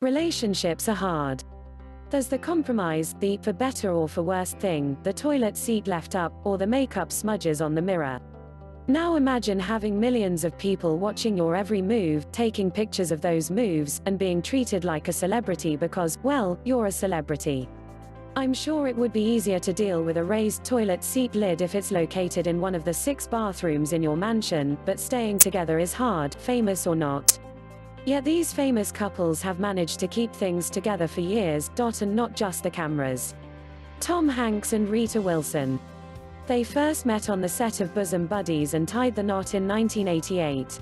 Relationships are hard. There's the compromise, the for better or for worse thing, the toilet seat left up, or the makeup smudges on the mirror. Now imagine having millions of people watching your every move, taking pictures of those moves, and being treated like a celebrity because, well, you're a celebrity. I'm sure it would be easier to deal with a raised toilet seat lid if it's located in one of the 6 bathrooms in your mansion, but staying together is hard, famous or not. Yet these famous couples have managed to keep things together for years, and not just the cameras. Tom Hanks and Rita Wilson. They first met on the set of Bosom Buddies and tied the knot in 1988.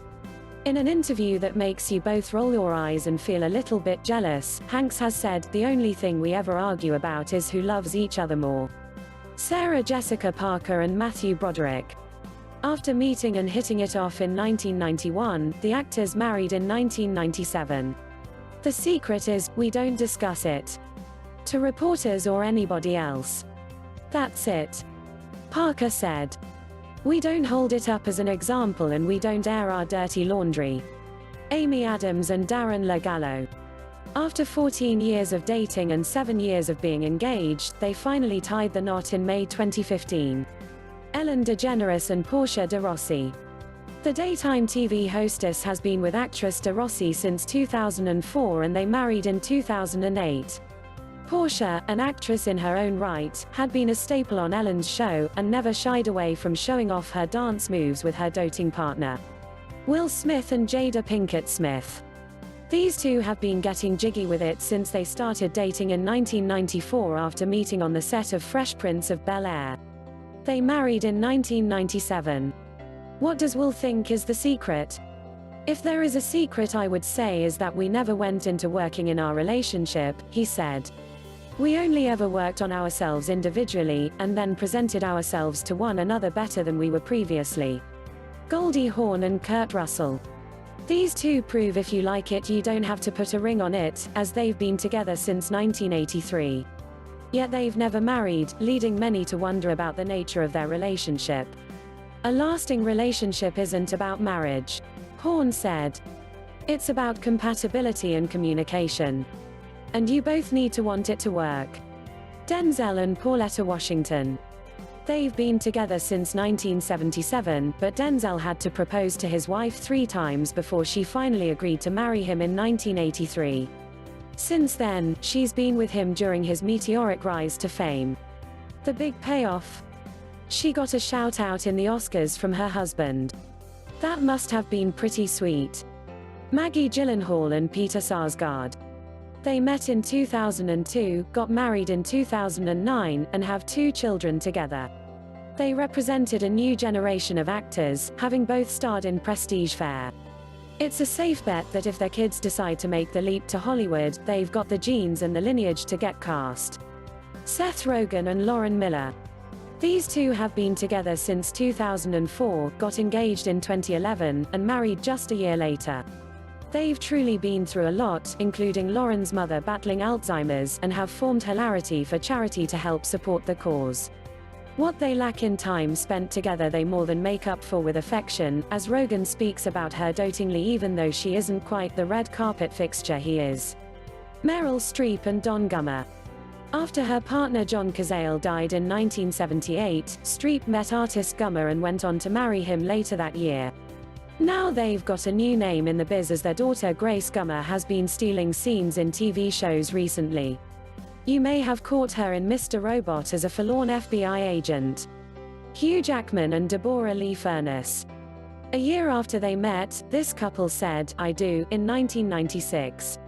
In an interview that makes you both roll your eyes and feel a little bit jealous, Hanks has said, "The only thing we ever argue about is who loves each other more." Sarah Jessica Parker and Matthew Broderick. After meeting and hitting it off in 1991, the actors married in 1997. The secret is, we don't discuss it to reporters or anybody else. That's it. Parker said. We don't hold it up as an example and we don't air our dirty laundry. Amy Adams and Darren LaGallo. After 14 years of dating and 7 years of being engaged, they finally tied the knot in May 2015. Ellen DeGeneres and Portia de Rossi. The daytime TV hostess has been with actress de Rossi since 2004 and they married in 2008. Portia, an actress in her own right, had been a staple on Ellen's show, and never shied away from showing off her dance moves with her doting partner, Will Smith and Jada Pinkett Smith. These two have been getting jiggy with it since they started dating in 1994 after meeting on the set of Fresh Prince of Bel-Air. They married in 1997. What does Will think is the secret? If there is a secret, I would say is that we never went into working in our relationship, he said. We only ever worked on ourselves individually, and then presented ourselves to one another better than we were previously. Goldie Hawn and Kurt Russell. These two prove if you like it you don't have to put a ring on it, as they've been together since 1983. Yet they've never married, leading many to wonder about the nature of their relationship. A lasting relationship isn't about marriage, Hawn said. It's about compatibility and communication. And you both need to want it to work. Denzel and Pauletta Washington. They've been together since 1977, but Denzel had to propose to his wife 3 times before she finally agreed to marry him in 1983. Since then, she's been with him during his meteoric rise to fame. The big payoff? She got a shout-out in the Oscars from her husband. That must have been pretty sweet. Maggie Gyllenhaal and Peter Sarsgaard. They met in 2002, got married in 2009, and have 2 children together. They represented a new generation of actors, having both starred in prestige fare. It's a safe bet that if their kids decide to make the leap to Hollywood, they've got the genes and the lineage to get cast. Seth Rogen and Lauren Miller. These two have been together since 2004, got engaged in 2011, and married just a year later. They've truly been through a lot, including Lauren's mother battling Alzheimer's, and have formed Hilarity for charity to help support the cause. What they lack in time spent together they more than make up for with affection, as Rogen speaks about her dotingly even though she isn't quite the red carpet fixture he is. Meryl Streep and Don Gummer. After her partner John Cazale died in 1978, Streep met artist Gummer and went on to marry him later that year. Now they've got a new name in the biz as their daughter Grace Gummer has been stealing scenes in TV shows recently. You may have caught her in Mr. Robot as a forlorn FBI agent. Hugh Jackman and Deborra-Lee Furness. A year after they met, this couple said, "I do," in 1996.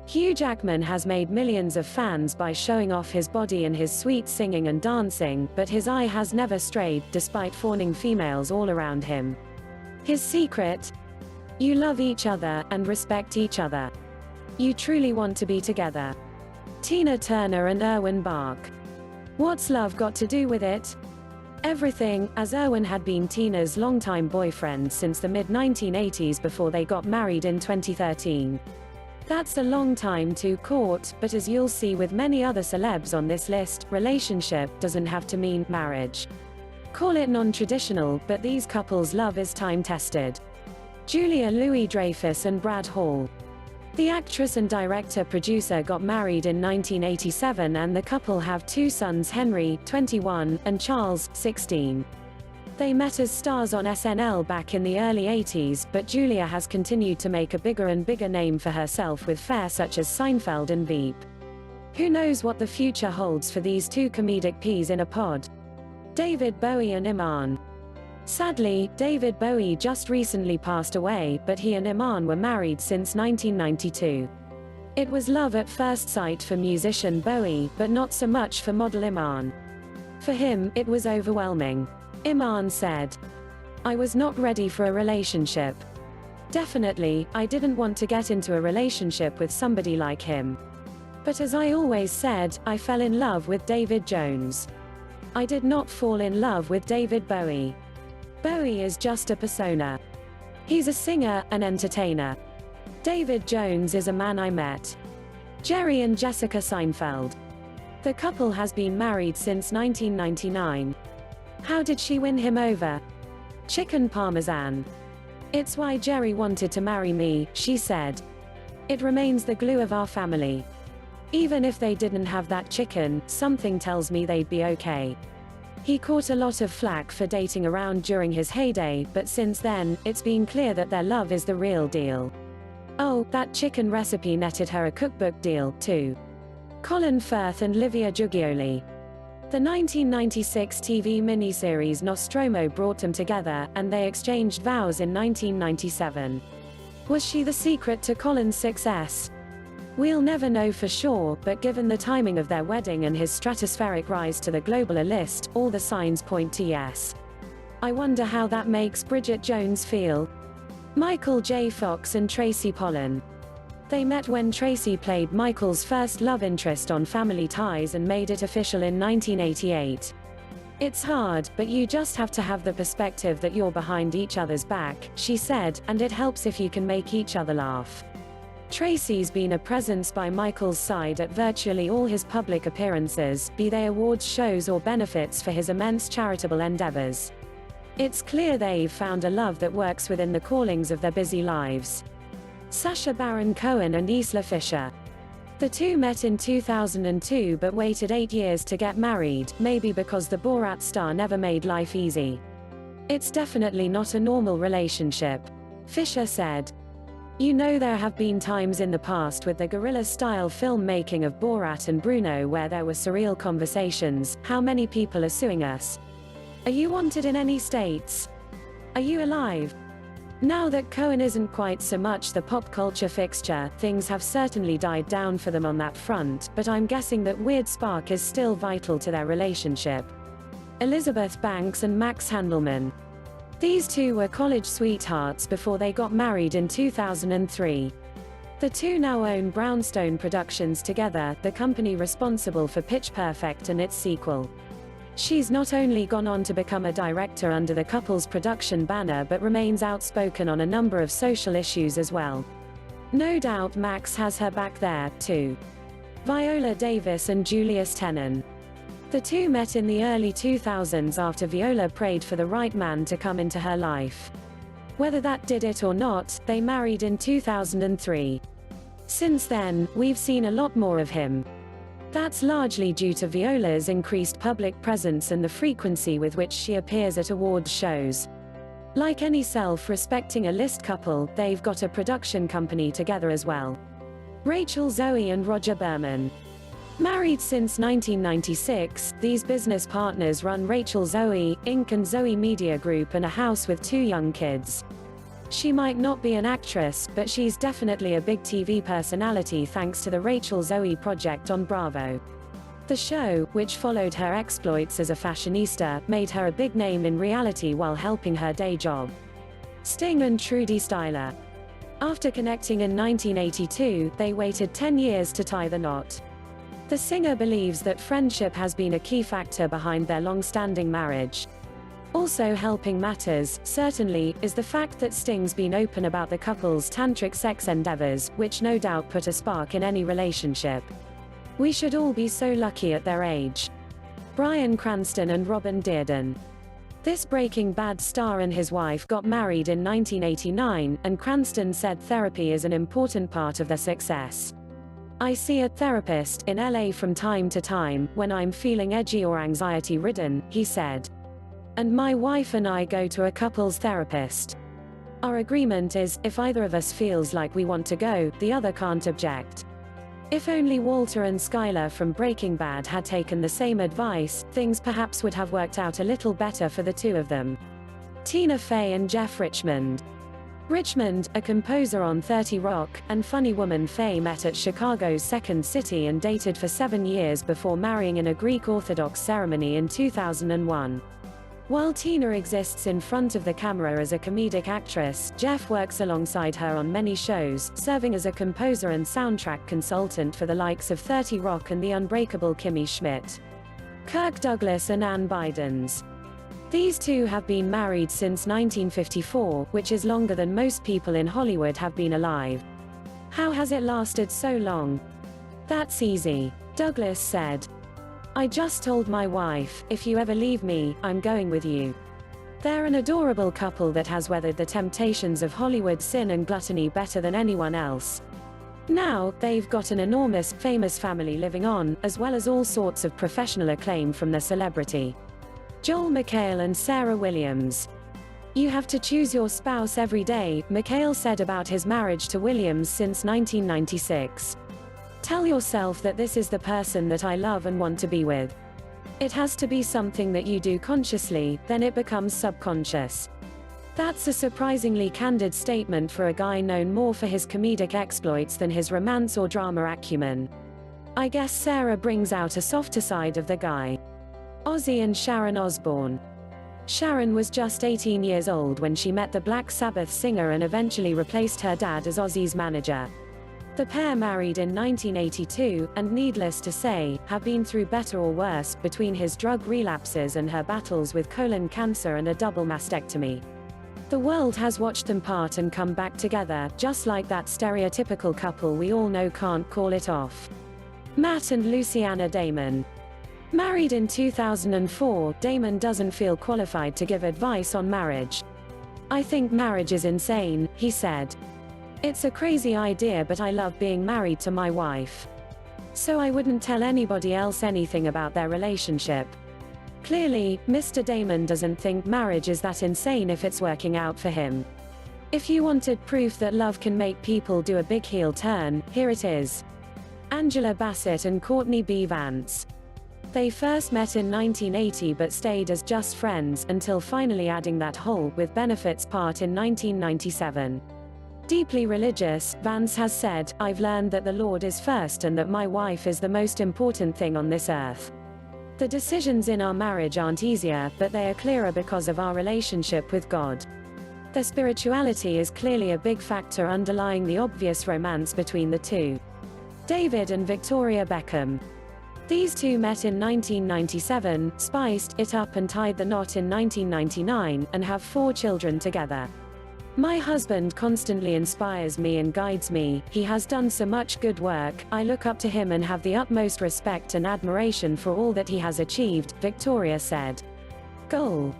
Hugh Jackman has made millions of fans by showing off his body and his sweet singing and dancing, but his eye has never strayed, despite fawning females all around him. His secret? You love each other, and respect each other. You truly want to be together. Tina Turner and Erwin Bach. What's love got to do with it? Everything, as Erwin had been Tina's longtime boyfriend since the mid-1980s before they got married in 2013. That's a long time to court, but as you'll see with many other celebs on this list, relationship doesn't have to mean marriage. Call it non-traditional, but these couples' love is time-tested. Julia Louis-Dreyfus and Brad Hall. The actress and director-producer got married in 1987 and the couple have two sons, Henry, 21, and Charles, 16. They met as stars on SNL back in the early 80s, but Julia has continued to make a bigger and bigger name for herself with fare such as Seinfeld and Veep. Who knows what the future holds for these two comedic peas in a pod? David Bowie and Iman. Sadly, David Bowie just recently passed away, but he and Iman were married since 1992. It was love at first sight for musician Bowie, but not so much for model Iman. For him, it was overwhelming. Iman said, "I was not ready for a relationship. Definitely, I didn't want to get into a relationship with somebody like him. But as I always said, I fell in love with David Jones. I did not fall in love with David Bowie. Bowie is just a persona. He's a singer, an entertainer. David Jones is a man I met." Jerry and Jessica Seinfeld. The couple has been married since 1999. How did she win him over? Chicken parmesan. "It's why Jerry wanted to marry me," she said. "It remains the glue of our family. Even if they didn't have that chicken, something tells me they'd be okay." He caught a lot of flack for dating around during his heyday, but since then, it's been clear that their love is the real deal. Oh, that chicken recipe netted her a cookbook deal, too. Colin Firth and Livia Giugioli. The 1996 TV miniseries Nostromo brought them together, and they exchanged vows in 1997. Was she the secret to Colin's success? We'll never know for sure, but given the timing of their wedding and his stratospheric rise to the global A-list, all the signs point to yes. I wonder how that makes Bridget Jones feel. Michael J. Fox and Tracy Pollan. They met when Tracy played Michael's first love interest on Family Ties and made it official in 1988. "It's hard, but you just have to have the perspective that you're behind each other's back," she said, "and it helps if you can make each other laugh." Tracy's been a presence by Michael's side at virtually all his public appearances, be they awards shows or benefits for his immense charitable endeavors. It's clear they've found a love that works within the callings of their busy lives. Sacha Baron Cohen and Isla Fisher. The two met in 2002 but waited 8 years to get married, maybe because the Borat star never made life easy. "It's definitely not a normal relationship," Fisher said. "You know, there have been times in the past with the guerrilla-style filmmaking of Borat and Bruno where there were surreal conversations. How many people are suing us? Are you wanted in any states? Are you alive?" Now that Cohen isn't quite so much the pop culture fixture, things have certainly died down for them on that front, but I'm guessing that weird spark is still vital to their relationship. Elizabeth Banks and Max Handelman. These two were college sweethearts before they got married in 2003. The two now own Brownstone Productions together, the company responsible for Pitch Perfect and its sequel. She's not only gone on to become a director under the couple's production banner but remains outspoken on a number of social issues as well. No doubt Max has her back there, too. Viola Davis and Julius Tenen. The two met in the early 2000s after Viola prayed for the right man to come into her life. Whether that did it or not, they married in 2003. Since then, we've seen a lot more of him. That's largely due to Viola's increased public presence and the frequency with which she appears at awards shows. Like any self-respecting A-list couple, they've got a production company together as well. Rachel Zoe and Roger Berman. Married since 1996, these business partners run Rachel Zoe, Inc. and Zoe Media Group and a house with 2 young kids. She might not be an actress, but she's definitely a big TV personality thanks to the Rachel Zoe project on Bravo. The show, which followed her exploits as a fashionista, made her a big name in reality while helping her day job. Sting and Trudy Styler. After connecting in 1982, they waited 10 years to tie the knot. The singer believes that friendship has been a key factor behind their long-standing marriage. Also helping matters, certainly, is the fact that Sting's been open about the couple's tantric sex endeavors, which no doubt put a spark in any relationship. We should all be so lucky at their age. Bryan Cranston and Robin Dearden. This Breaking Bad star and his wife got married in 1989, and Cranston said therapy is an important part of their success. I see a therapist in LA from time to time when I'm feeling edgy or anxiety-ridden, he said. And my wife and I go to a couples therapist. Our agreement is, if either of us feels like we want to go, the other can't object. If only Walter and Skyler from Breaking Bad had taken the same advice, things perhaps would have worked out a little better for the two of them. Tina Fey and Jeff Richmond. Richmond, a composer on 30 Rock, and funny woman Fey met at Chicago's Second City and dated for 7 years before marrying in a Greek Orthodox ceremony in 2001. While Tina exists in front of the camera as a comedic actress, Jeff works alongside her on many shows, serving as a composer and soundtrack consultant for the likes of 30 Rock and the Unbreakable Kimmy Schmidt. Kirk Douglas and Ann Bidens. These two have been married since 1954, which is longer than most people in Hollywood have been alive. How has it lasted so long? That's easy. Douglas said. I just told my wife, if you ever leave me, I'm going with you. They're an adorable couple that has weathered the temptations of Hollywood sin and gluttony better than anyone else. Now, they've got an enormous, famous family living on, as well as all sorts of professional acclaim from their celebrity. Joel McHale and Sarah Williams. You have to choose your spouse every day, McHale said about his marriage to Williams since 1996. Tell yourself that this is the person that I love and want to be with. It has to be something that you do consciously, then it becomes subconscious. That's a surprisingly candid statement for a guy known more for his comedic exploits than his romance or drama acumen. I guess Sarah brings out a softer side of the guy. Ozzy and Sharon Osbourne. Sharon was just 18 years old when she met the Black Sabbath singer and eventually replaced her dad as Ozzy's manager. The pair married in 1982, and needless to say, have been through better or worse between his drug relapses and her battles with colon cancer and a double mastectomy. The world has watched them part and come back together, just like that stereotypical couple we all know can't call it off. Matt and Luciana Damon. Married in 2004, Damon doesn't feel qualified to give advice on marriage. I think marriage is insane, he said. It's a crazy idea, but I love being married to my wife. So I wouldn't tell anybody else anything about their relationship. Clearly, Mr. Damon doesn't think marriage is that insane if it's working out for him. If you wanted proof that love can make people do a big heel turn, here it is. Angela Bassett and Courtney B. Vance. They first met in 1980 but stayed as just friends, until finally adding that whole with benefits part in 1997. Deeply religious, Vance has said, I've learned that the Lord is first and that my wife is the most important thing on this earth. The decisions in our marriage aren't easier, but they are clearer because of our relationship with God. Their spirituality is clearly a big factor underlying the obvious romance between the two. David and Victoria Beckham. These two met in 1997, spiced it up and tied the knot in 1999, and have 4 children together. My husband constantly inspires me and guides me. He has done so much good work. I look up to him and have the utmost respect and admiration for all that he has achieved, Victoria said. Goal.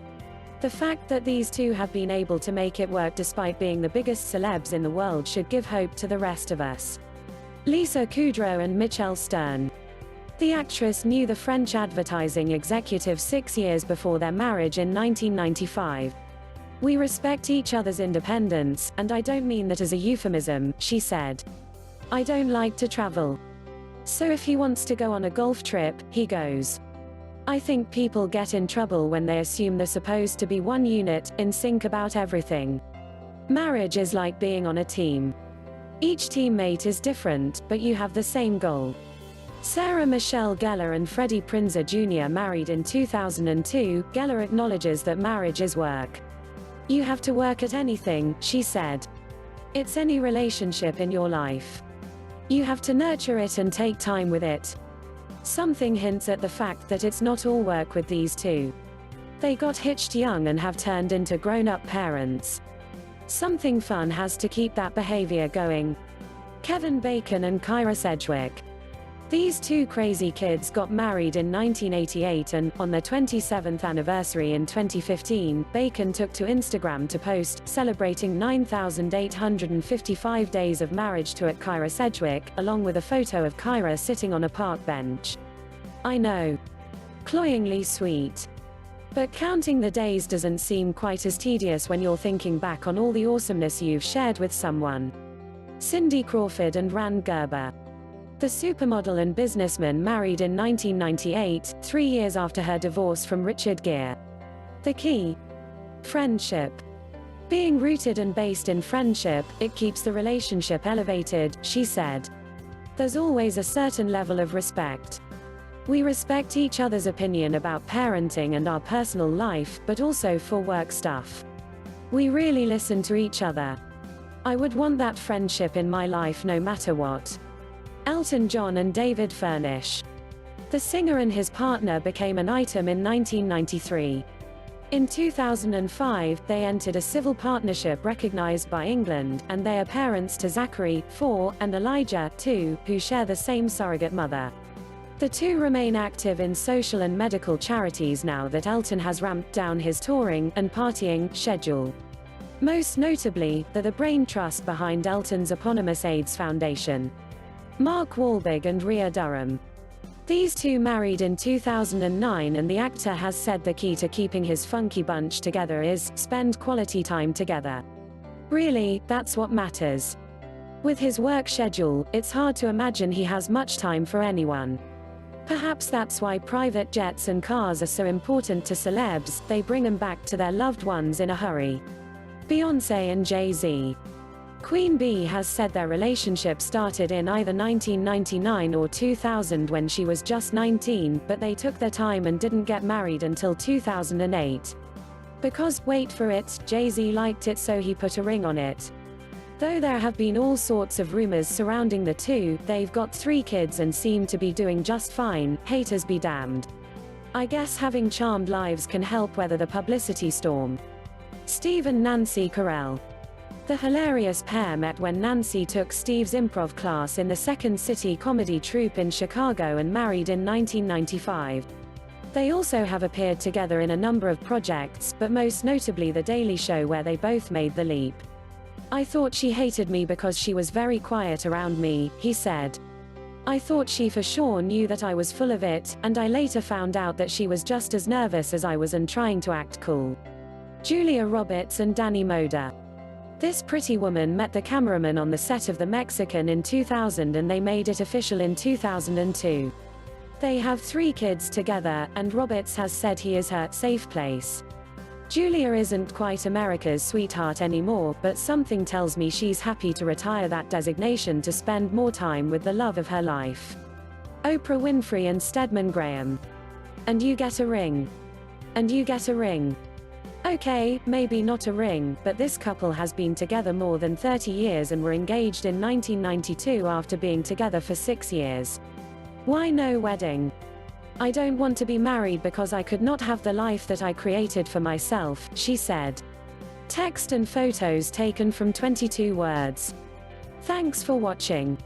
The fact that these two have been able to make it work despite being the biggest celebs in the world should give hope to the rest of us. Lisa Kudrow and Michelle Stern. The actress knew the French advertising executive 6 years before their marriage in 1995. We respect each other's independence, and I don't mean that as a euphemism, she said. I don't like to travel. So if he wants to go on a golf trip, he goes. I think people get in trouble when they assume they're supposed to be one unit, in sync about everything. Marriage is like being on a team. Each teammate is different, but you have the same goal. Sarah Michelle Gellar and Freddie Prinze Jr. married in 2002. Gellar acknowledges that marriage is work. You have to work at anything, she said. It's any relationship in your life. You have to nurture it and take time with it. Something hints at the fact that it's not all work with these two. They got hitched young and have turned into grown-up parents. Something fun has to keep that behavior going. Kevin Bacon and Kyra Sedgwick. These two crazy kids got married in 1988 and, on their 27th anniversary in 2015, Bacon took to Instagram to post, celebrating 9,855 days of marriage to Kyra Sedgwick, along with a photo of Kyra sitting on a park bench. I know. Cloyingly sweet. But counting the days doesn't seem quite as tedious when you're thinking back on all the awesomeness you've shared with someone. Cindy Crawford and Rand Gerber. The supermodel and businessman married in 1998, 3 years after her divorce from Richard Gere. The key? Friendship. Being rooted and based in friendship, it keeps the relationship elevated, she said. There's always a certain level of respect. We respect each other's opinion about parenting and our personal life, but also for work stuff. We really listen to each other. I would want that friendship in my life no matter what. Elton John and David Furnish. The singer and his partner became an item in 1993. In 2005, they entered a civil partnership recognized by England, and they are parents to Zachary, 4, and Elijah, 2, who share the same surrogate mother. The two remain active in social and medical charities now that Elton has ramped down his touring and partying schedule. Most notably, they're the brain trust behind Elton's eponymous AIDS Foundation. Mark Wahlberg and Rhea Durham. These two married in 2009, and the actor has said the key to keeping his funky bunch together is spend quality time together. Really, that's what matters. With his work schedule, it's hard to imagine he has much time for anyone. Perhaps that's why private jets and cars are so important to celebs, they bring them back to their loved ones in a hurry. Beyoncé and Jay-Z. Queen Bee has said their relationship started in either 1999 or 2000 when she was just 19, but they took their time and didn't get married until 2008. Because, wait for it, Jay-Z liked it so he put a ring on it. Though there have been all sorts of rumors surrounding the two, they've got 3 kids and seem to be doing just fine, haters be damned. I guess having charmed lives can help weather the publicity storm. Steve and Nancy Carell. The hilarious pair met when Nancy took Steve's improv class in the Second City comedy troupe in Chicago and married in 1995. They also have appeared together in a number of projects, but most notably The Daily Show, where they both made the leap. I thought she hated me because she was very quiet around me, he said. I thought she for sure knew that I was full of it, and I later found out that she was just as nervous as I was and trying to act cool. Julia Roberts and Danny Moder. This pretty woman met the cameraman on the set of The Mexican in 2000, and they made it official in 2002. They have 3 kids together, and Roberts has said he is her safe place. Julia isn't quite America's sweetheart anymore, but something tells me she's happy to retire that designation to spend more time with the love of her life. Oprah Winfrey and Stedman Graham. And you get a ring. And you get a ring. Okay, maybe not a ring, but this couple has been together more than 30 years and were engaged in 1992 after being together for 6 years. Why no wedding? I don't want to be married because I could not have the life that I created for myself, she said. Text and photos taken from 22 words. Thanks for watching.